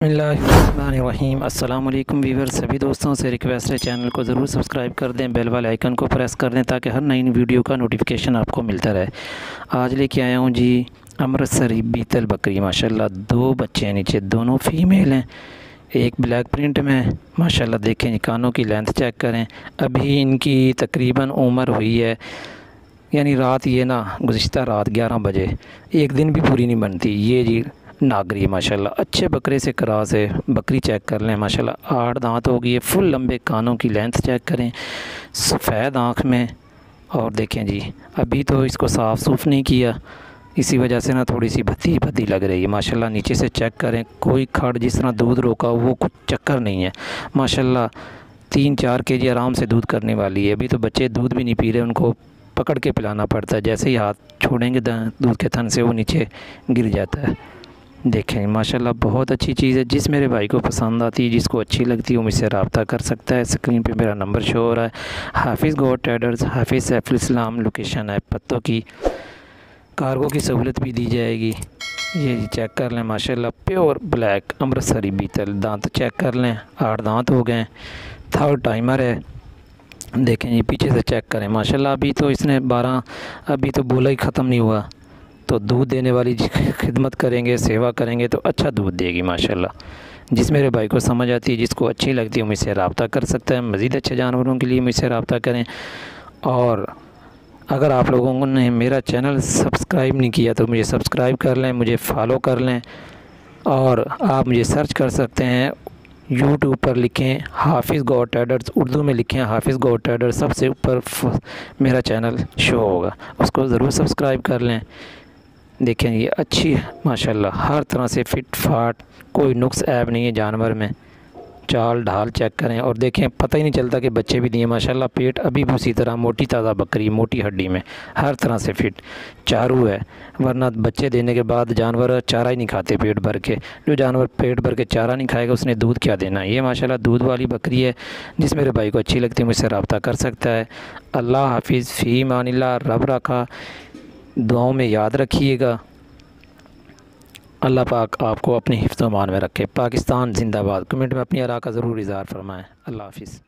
बिस्मिल्लाहिर्रहमानिर्रहीम। अस्सलाम वालेकुम व्यूअर, सभी दोस्तों से रिक्वेस्ट है चैनल को ज़रूर सब्सक्राइब कर दें, बेल वाले आइकन को प्रेस कर दें ताकि हर नई वीडियो का नोटिफिकेशन आपको मिलता रहे। आज लेके आया हूँ जी अमृतसरी बीतल बकरी। माशाल्लाह दो बच्चे हैं नीचे, दोनों फीमेल हैं, एक ब्लैक प्रिंट में है। माशाल्लाह देखें जी, कानों की लेंथ चेक करें। अभी इनकी तकरीबन उम्र हुई है, यानी रात ये ना गुज़िश्ता रात 11 बजे, एक दिन भी पूरी नहीं बनती। ये जी नागरी माशाल्लाह अच्छे बकरे से क्रॉस है। बकरी चेक कर लें, माशाल्लाह 8 दांत हो गई है। फुल लंबे कानों की लेंथ चेक करें, सफ़ेद आँख में। और देखें जी, अभी तो इसको साफ़ सूफ नहीं किया, इसी वजह से ना थोड़ी सी भद्दी भद्दी लग रही है। माशाल्लाह नीचे से चेक करें, कोई खड़ जिस तरह दूध रोका वो कुछ चक्कर नहीं है। माशाल्लाह 3-4 केजी आराम से दूध करने वाली है। अभी तो बच्चे दूध भी नहीं पी रहे, उनको पकड़ के पिलाना पड़ता है। जैसे ही हाथ छोड़ेंगे दूध के थन से वो नीचे गिर जाता है। देखें माशाल्लाह बहुत अच्छी चीज़ है। जिस मेरे भाई को पसंद आती है, जिसको अच्छी लगती है, वो मुझसे रब्ता कर सकता है। स्क्रीन पे मेरा नंबर शो हो रहा है। हाफिज़ गोट ट्रेडर्स, हाफिज़ सैफुल इस्लाम, लोकेशन है पत्तों की। कार्गो की सहूलत भी दी जाएगी। ये चेक कर लें, माशाल्लाह प्योर ब्लैक अमृतसरी बीतल। दांत चेक कर लें, 8 दांत हो गए। थर्ड टाइमर है। देखें जी पीछे से चेक करें, माशाल्लाह अभी तो इसने 12, अभी तो बोला ही ख़त्म नहीं हुआ। तो दूध देने वाली खिदमत करेंगे, सेवा करेंगे तो अच्छा दूध देगी माशाल्लाह। जिस मेरे भाई को समझ आती है, जिसको अच्छी लगती है, मुझसे रब्ता कर सकता है। मज़ीद अच्छे जानवरों के लिए मुझसे रब्ता करें। और अगर आप लोगों ने मेरा चैनल सब्सक्राइब नहीं किया तो मुझे सब्सक्राइब कर लें, मुझे फॉलो कर लें। और आप मुझे सर्च कर सकते हैं, यूट्यूब पर लिखें हाफिज़ गोट ट्रेडर्स, उर्दू में लिखें हाफिज़ गोट ट्रेडर्स, सबसे ऊपर मेरा चैनल शो होगा, उसको ज़रूर सब्सक्राइब कर लें। देखें ये अच्छी है माशाल्लाह, हर तरह से फिट फाट, कोई नुक्स ऐब नहीं है जानवर में। चाल ढाल चेक करें और देखें, पता ही नहीं चलता कि बच्चे भी दिए। माशाल्लाह पेट अभी भी उसी तरह, मोटी ताज़ा बकरी, मोटी हड्डी में, हर तरह से फिट। चारू है, वरना बच्चे देने के बाद जानवर चारा ही नहीं खाते पेट भर के। जो जानवर पेट भर के चारा नहीं खाएगा उसने दूध क्या देना। ये माशाल्लाह दूध वाली बकरी है। जिस मेरे भाई को अच्छी लगती है मुझसे रब्ता कर सकता है। अल्लाह हाफिज़, फ़ी मानिल्लाह, रब रखा। दुआओं में याद रखिएगा। अल्लाह पाक आपको अपनी हिफ्ज़-ओ-मान में रखे। पाकिस्तान ज़िंदाबाद। कमेंट में अपनी आरा का ज़रूर इज़हार फरमाएँ। अल्लाह हाफिज़।